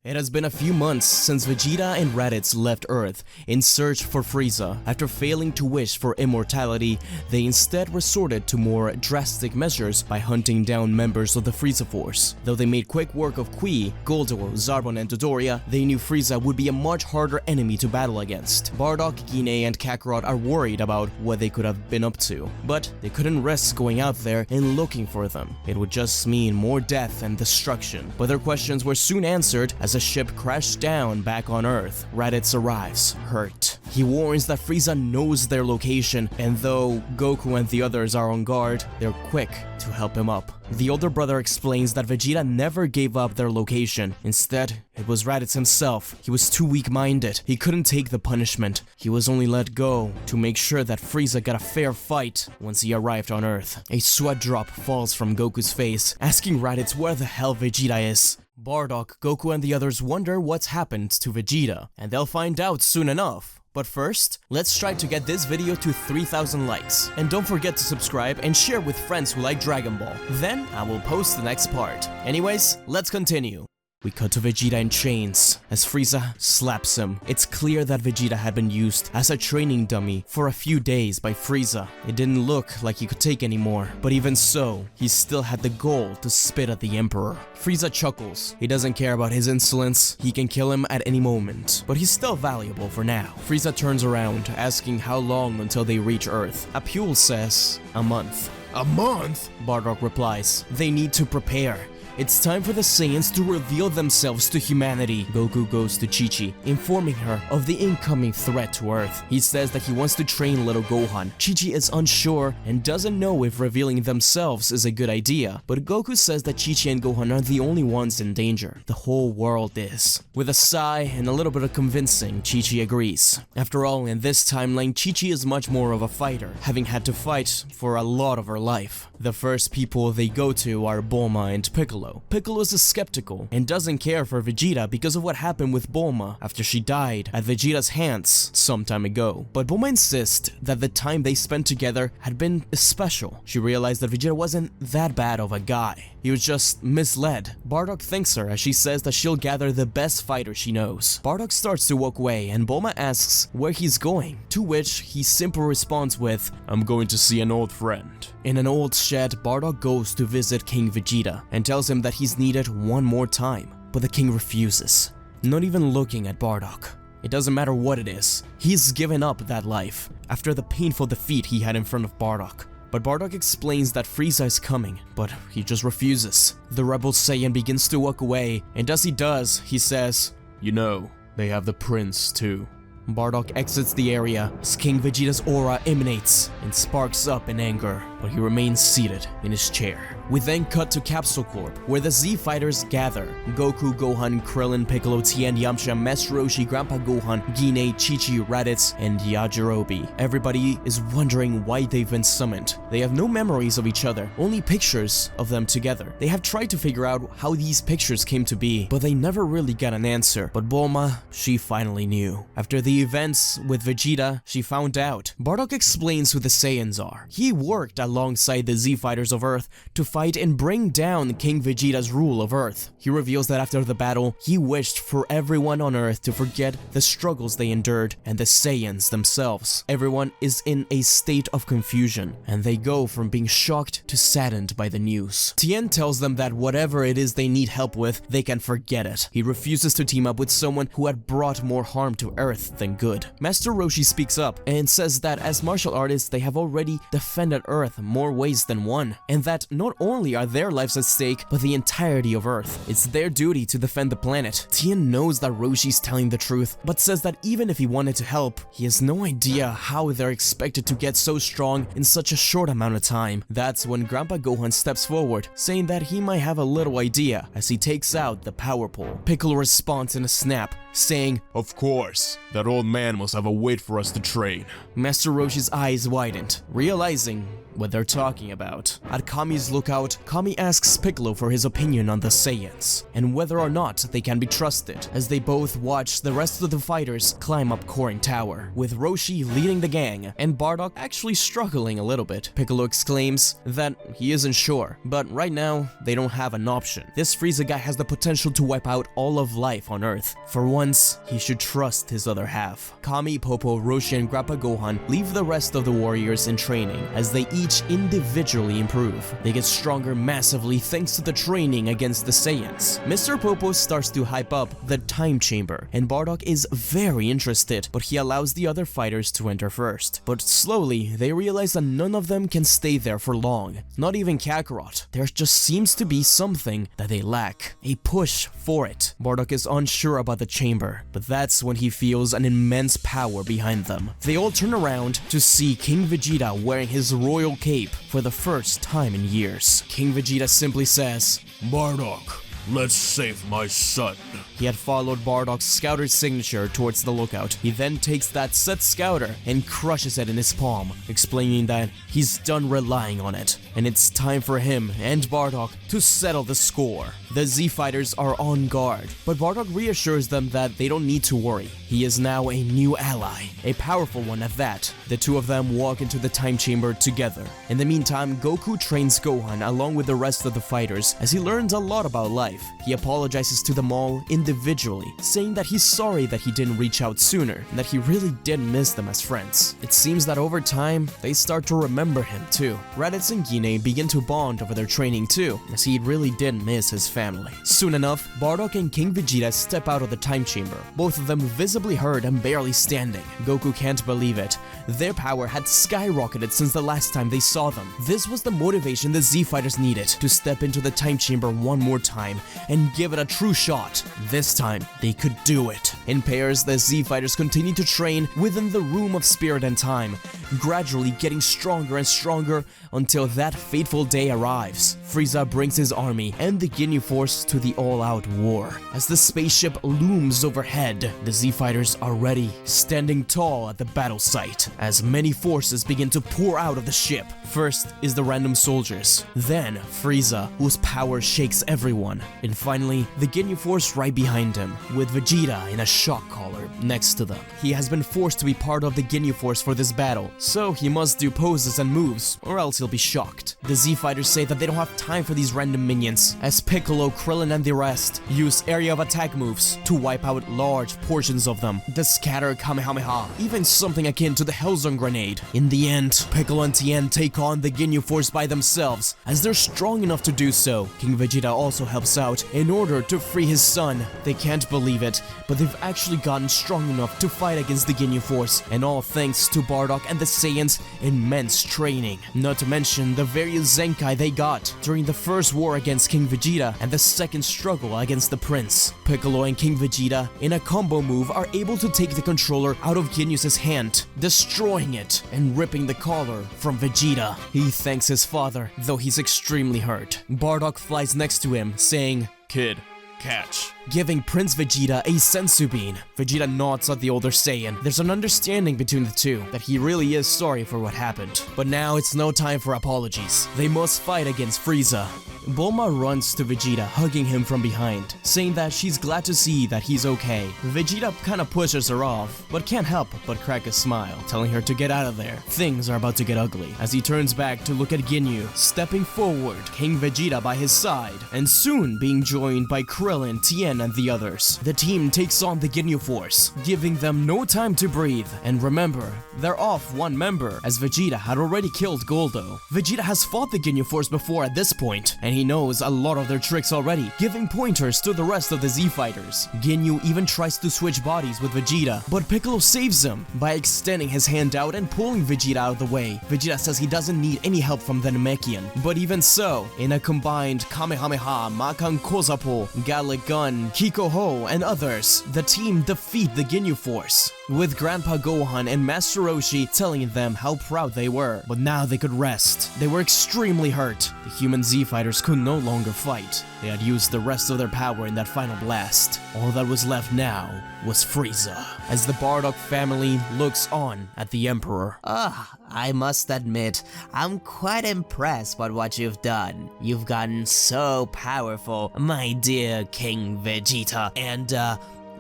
It has been a few months since Vegeta and Raditz left Earth in search for Frieza. After failing to wish for immortality, they instead resorted to more drastic measures by hunting down members of the Frieza Force. Though they made quick work of Qui, Goldor, Zarbon and Dodoria, they knew Frieza would be a much harder enemy to battle against. Bardcok, Guinea and Kakarot are worried about what they could have been up to, but they couldn't risk going out there and looking for them. It would just mean more death and destruction. But their questions were soon answered as a ship crashed down back on Earth. Raditz arrives, hurt. He warns that Frieza knows their location, and though Goku and the others are on guard, they're quick to help him up. The older brother explains that Vegeta never gave up their location. Instead, it was Raditz himself. He was too weak-minded. He couldn't take the punishment. He was only let go to make sure that Frieza got a fair fight once he arrived on Earth. A sweat drop falls from Goku's face, asking Raditz where the hell Vegeta is. Bardcok, Goku and the others wonder what's happened to Vegeta, and they'll find out soon enough. But first, let's try to get this video to 3,000 likes. And don't forget to subscribe and share with friends who like Dragon Ball. Then, I will post the next part. Anyways, let's continue. We cut to Vegeta in chains as Frieza slaps him. It's clear that Vegeta had been used as a training dummy for a few days by Frieza. It didn't look like he could take anymore, but even so, he still had the goal to spit at the Emperor. Frieza chuckles. He doesn't care about his insolence. He can kill him at any moment, but he's still valuable for now. Frieza turns around, asking how long until they reach Earth. Apule says, a month. A month? Bardcok replies, they need to prepare. It's time for the Saiyans to reveal themselves to humanity. Goku goes to Chi-Chi, informing her of the incoming threat to Earth. He says that he wants to train little Gohan. Chi-Chi is unsure and doesn't know if revealing themselves is a good idea, but Goku says that Chi-Chi and Gohan are the only ones in danger. The whole world is. With a sigh and a little bit of convincing, Chi-Chi agrees. After all, in this timeline, Chi-Chi is much more of a fighter, having had to fight for a lot of her life. The first people they go to are Bulma and Piccolo. Piccolo is skeptical and doesn't care for Vegeta because of what happened with Bulma after she died at Vegeta's hands some time ago. But Bulma insists that the time they spent together had been special. She realized that Vegeta wasn't that bad of a guy. He was just misled. Bardcok thanks her as she says that she'll gather the best fighter she knows. Bardcok starts to walk away and Bulma asks where he's going, to which he simply responds with, I'm going to see an old friend. In an old shed, Bardcok goes to visit King Vegeta and tells him that he's needed one more time, but the king refuses, not even looking at Bardcok. It doesn't matter what it is, he's given up that life after the painful defeat he had in front of Bardcok. But Bardcok explains that Frieza is coming, but he just refuses. The rebel Saiyan begins to walk away, and as he does, he says, You know, they have the prince too. Bardcok exits the area as King Vegeta's aura emanates and sparks up in anger, but he remains seated in his chair. We then cut to Capsule Corp, where the Z Fighters gather. Goku, Gohan, Krillin, Piccolo, Tien, Yamcha, Master Roshi, Grandpa Gohan, Guinea, Chi-Chi, Raditz, and Yajirobe. Everybody is wondering why they've been summoned. They have no memories of each other, only pictures of them together. They have tried to figure out how these pictures came to be, but they never really got an answer. But Bulma, she finally knew. After the events with Vegeta, she found out. Bardcok explains who the Saiyans are. He worked alongside the Z Fighters of Earth to fight and bring down King Vegeta's rule of Earth. He reveals that after the battle, he wished for everyone on Earth to forget the struggles they endured and the Saiyans themselves. Everyone is in a state of confusion, and they go from being shocked to saddened by the news. Tien tells them that whatever it is they need help with, they can forget it. He refuses to team up with someone who had brought more harm to Earth than good. Master Roshi speaks up and says that as martial artists, they have already defended Earth more ways than one, and that not only are their lives at stake, but the entirety of Earth. It's their duty to defend the planet. Tien knows that Roshi's telling the truth, but says that even if he wanted to help, he has no idea how they're expected to get so strong in such a short amount of time. That's when Grandpa Gohan steps forward, saying that he might have a little idea as he takes out the power pole. Piccolo responds in a snap, saying, Of course, that old man must have a weight for us to train. Master Roshi's eyes widened, realizing what they're talking about. At Kami's lookout, Kami asks Piccolo for his opinion on the Saiyans, and whether or not they can be trusted, as they both watch the rest of the fighters climb up Korin Tower, with Roshi leading the gang, and Bardcok actually struggling a little bit. Piccolo exclaims that he isn't sure, but right now, they don't have an option. This Frieza guy has the potential to wipe out all of life on Earth. For once, he should trust his other half. Kami, Popo, Roshi, and Grappa Gohan leave the rest of the warriors in training, as they each individually improve. They get stronger massively thanks to the training against the Saiyans. Mr. Popo starts to hype up the time chamber, and Bardcok is very interested, but he allows the other fighters to enter first. But slowly, they realize that none of them can stay there for long, not even Kakarot. There just seems to be something that they lack, a push for it. Bardcok is unsure about the chamber, but that's when he feels an immense power behind them. They all turn around to see King Vegeta wearing his royal cape for the first time in years. King Vegeta simply says, Bardcok, let's save my son. He had followed Bardcok's scouter signature towards the lookout. He then takes that set scouter and crushes it in his palm, explaining that he's done relying on it, and it's time for him and Bardcok to settle the score. The Z fighters are on guard, but Bardcok reassures them that they don't need to worry. He is now a new ally, a powerful one at that. The two of them walk into the time chamber together. In the meantime, Goku trains Gohan along with the rest of the fighters as he learns a lot about life. He apologizes to them all individually, saying that he's sorry that he didn't reach out sooner and that he really did miss them as friends. It seems that over time, they start to remember him too. Raditz and Gine begin to bond over their training too, as he really did miss his family. Soon enough, Bardcok and King Vegeta step out of the time chamber, both of them visibly hurt and barely standing. Goku can't believe it. Their power had skyrocketed since the last time they saw them. This was the motivation the Z fighters needed to step into the time chamber one more time and give it a true shot. This time, they could do it. In pairs, the Z fighters continue to train within the Room of Spirit and Time, gradually getting stronger and stronger until that fateful day arrives. Frieza brings his army and the Ginyu Force to the all-out war. As the spaceship looms overhead, the Z fighters are ready, standing tall at the battle site, as many forces begin to pour out of the ship. First is the random soldiers, then Frieza, whose power shakes everyone, and finally the Ginyu Force right behind him, with Vegeta in a shock collar next to them. He has been forced to be part of the Ginyu Force for this battle, so he must do poses and moves, or else he'll be shocked. The Z fighters say that they don't have time for these random minions, as Piccolo, Krillin, and the rest use area of attack moves to wipe out large portions of them. The scatter Kamehameha, even something akin to the Hellzone grenade. In the end, Piccolo and Tien take on the Ginyu Force by themselves, as they're strong enough to do so. King Vegeta also helps out in order to free his son. They can't believe it, but they've actually gotten strong enough to fight against the Ginyu Force, and all thanks to Bardcok and the Saiyans' immense training. Not to mention the various Zenkai they got during the first war against King Vegeta and the second struggle against the Prince. Piccolo and King Vegeta, in a combo move, are able to take the controller out of Ginyus's hand, destroying it and ripping the collar from Vegeta. He thanks his father, though he's extremely hurt. Bardcok flies next to him, saying, Kid, catch. Giving Prince Vegeta a senzu bean. Vegeta nods at the older Saiyan. There's an understanding between the two, that he really is sorry for what happened. But now it's no time for apologies. They must fight against Frieza. Bulma runs to Vegeta, hugging him from behind, saying that she's glad to see that he's okay. Vegeta kinda pushes her off, but can't help but crack a smile, telling her to get out of there. Things are about to get ugly, as he turns back to look at Ginyu, stepping forward, King Vegeta by his side, and soon being joined by Krillin, Tien, and the others. The team takes on the Ginyu Force, giving them no time to breathe. And remember, they're off one member, as Vegeta had already killed Goldo. Vegeta has fought the Ginyu Force before at this point, and he knows a lot of their tricks already, giving pointers to the rest of the Z fighters. Ginyu even tries to switch bodies with Vegeta, but Piccolo saves him by extending his hand out and pulling Vegeta out of the way. Vegeta says he doesn't need any help from the Namekian, but even so, in a combined Kamehameha, Makan Kozapo, Gallic Gun, Kiko Ho, and others, the team defeat the Ginyu Force. with Grandpa Gohan and Master Roshi telling them how proud they were. But now they could rest. They were extremely hurt. The human Z-Fighters could no longer fight. They had used the rest of their power in that final blast. All that was left now was Frieza, as the Bardcok family looks on at the Emperor. I must admit, I'm quite impressed by what you've done. You've gotten so powerful, my dear King Vegeta. And,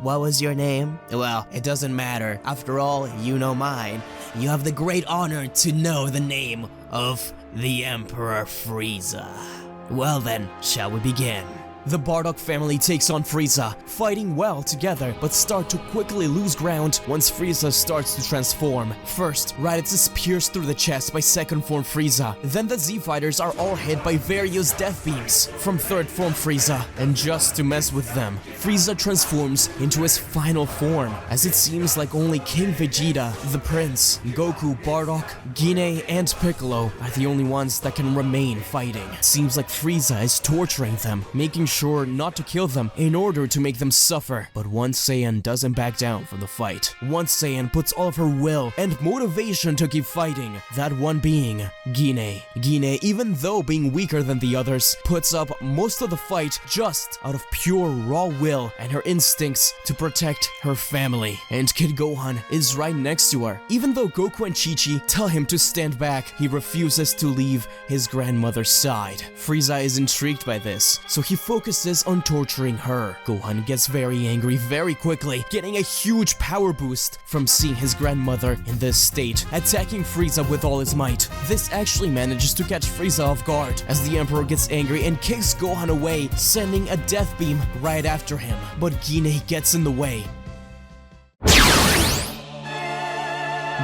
what was your name? Well, it doesn't matter. After all, you know mine. You have the great honor to know the name of the Emperor Frieza. Well then, shall we begin? The Bardcok family takes on Frieza, fighting well together, but start to quickly lose ground once Frieza starts to transform. First, Raditz is pierced through the chest by second form Frieza. Then the Z-Fighters are all hit by various death beams from third form Frieza. And just to mess with them, Frieza transforms into his final form, as it seems like only King Vegeta, the Prince, Goku, Bardcok, Guinea, and Piccolo are the only ones that can remain fighting. It seems like Frieza is torturing them, making sure not to kill them in order to make them suffer. But one Saiyan doesn't back down from the fight. One Saiyan puts all of her will and motivation to keep fighting, that one being Guinea. Guinea, even though being weaker than the others, puts up most of the fight just out of pure raw will and her instincts to protect her family. And Kid Gohan is right next to her. Even though Goku and Chi-Chi tell him to stand back, he refuses to leave his grandmother's side. Frieza is intrigued by this, so he focuses on torturing her. Gohan gets very angry very quickly, getting a huge power boost from seeing his grandmother in this state, attacking Frieza with all his might. This actually manages to catch Frieza off guard, as the Emperor gets angry and kicks Gohan away, sending a death beam right after him. But Guinea gets in the way.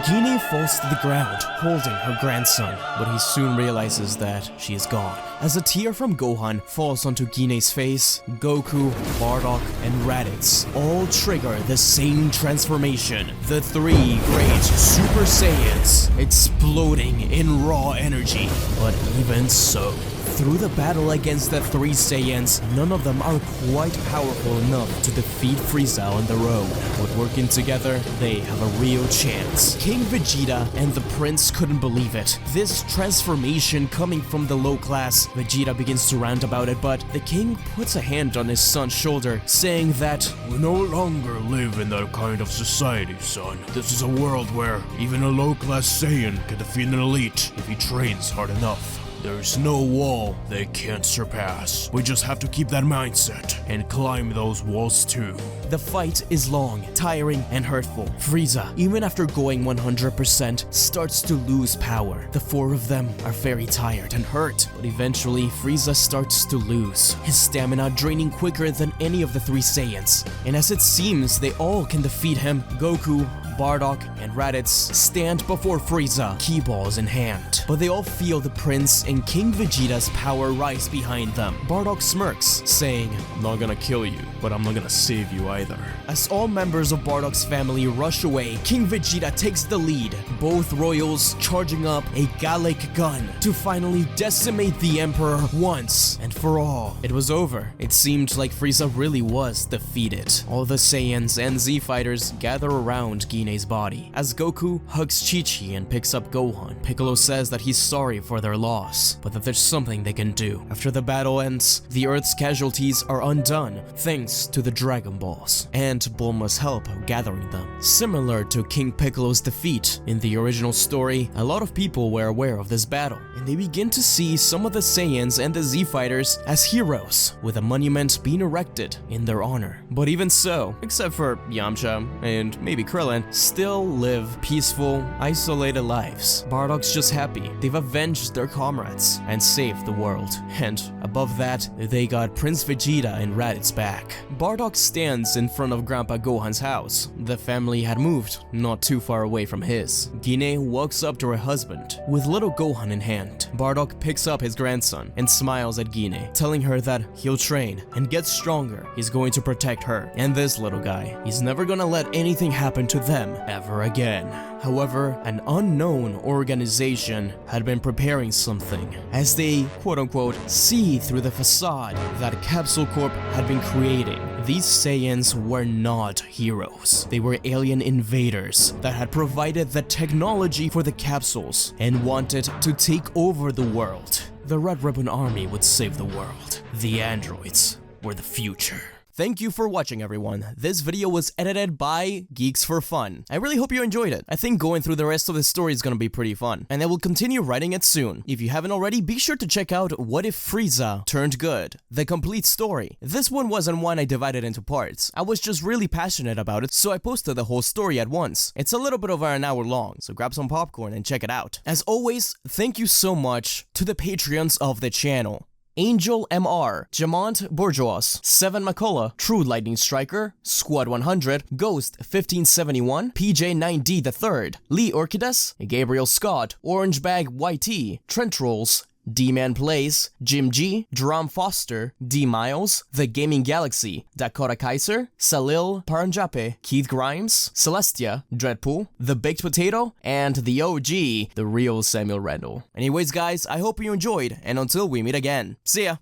Guinea falls to the ground, holding her grandson, but he soon realizes that she is gone. As a tear from Gohan falls onto Guinea's face, Goku, Bardcok, and Raditz all trigger the same transformation. The three great Super Saiyans exploding in raw energy. But even so, through the battle against the three Saiyans, none of them are quite powerful enough to defeat Frieza on their own. But working together, they have a real chance. King Vegeta and the Prince couldn't believe it. This transformation coming from the low class, Vegeta begins to rant about it, but the king puts a hand on his son's shoulder, saying that, We no longer live in that kind of society, son. This is a world where even a low-class Saiyan can defeat an elite if he trains hard enough. There's no wall they can't surpass. We just have to keep that mindset and climb those walls too. the fight is long, tiring, and hurtful. Frieza, even after going 100%, starts to lose power. The four of them are very tired and hurt, but eventually Frieza starts to lose, his stamina draining quicker than any of the three Saiyans. And as it seems they all can defeat him, Goku, Bardcok, and Raditz stand before Frieza, key balls in hand. But they all feel the Prince and King Vegeta's power rise behind them. Bardcok smirks, saying, I'm not gonna kill you, but I'm not gonna save you either. As all members of Bardcok's family rush away, King Vegeta takes the lead, both royals charging up a Gallic gun to finally decimate the Emperor once and for all. It was over. It seemed like Frieza really was defeated. All the Saiyans and Z-Fighters gather around Guinea's body. As Goku hugs Chi-Chi and picks up Gohan, Piccolo says that he's sorry for their loss, but that there's something they can do. After the battle ends, the Earth's casualties are undone thanks to the Dragon Balls and Bulma's help gathering them. Similar to King Piccolo's defeat in the original story, a lot of people were aware of this battle, and they begin to see some of the Saiyans and the Z-Fighters as heroes, with a monument being erected in their honor. But even so, except for Yamcha and maybe Krillin, still live peaceful, isolated lives. Bardcok's just happy they've avenged their comrades and saved the world. And above that, they got Prince Vegeta and Raditz back. Bardcok stands in front of Grandpa Gohan's house. The family had moved not too far away from his. Guinea walks up to her husband with little Gohan in hand. Bardcok picks up his grandson and smiles at Guinea, telling her that he'll train and get stronger. He's going to protect her and this little guy. He's never gonna let anything happen to them ever again. However, an unknown organization had been preparing something. As they, quote-unquote, see through the facade that Capsule Corp had been created, fighting. These Saiyans were not heroes. They were alien invaders that had provided the technology for the capsules and wanted to take over the world. The Red Ribbon Army would save the world. The androids were the future. Thank you for watching, everyone. This video was edited by Geeks for Fun. I really hope you enjoyed it. I think going through the rest of the story is gonna be pretty fun, and I will continue writing it soon. If you haven't already, be sure to check out What If Frieza Turned Good, the complete story. This one wasn't one I divided into parts. I was just really passionate about it, so I posted the whole story at once. It's a little bit over an hour long, so grab some popcorn and check it out. As always, thank you so much to the Patreons of the channel. Angel MR, Jamont Bourgeois, 7 McCullough, True Lightning Striker, Squad 100, Ghost 1571, PJ9D III, Lee Orchidas, Gabriel Scott, Orange Bag YT, Trent Rolls, D-Man Plays, Jim G, Drum Foster, D Miles, The Gaming Galaxy, Dakota Kaiser, Salil Paranjape, Keith Grimes, Celestia, Dreadpool, The Baked Potato, and the OG, the real Samuel Randall. Anyways guys, I hope you enjoyed, and until we meet again, see ya!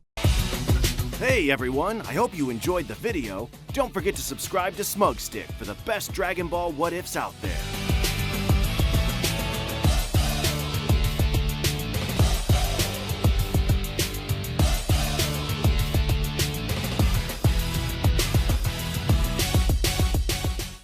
Hey everyone, I hope you enjoyed the video. Don't forget to subscribe to SmugStick for the best Dragon Ball what-ifs out there.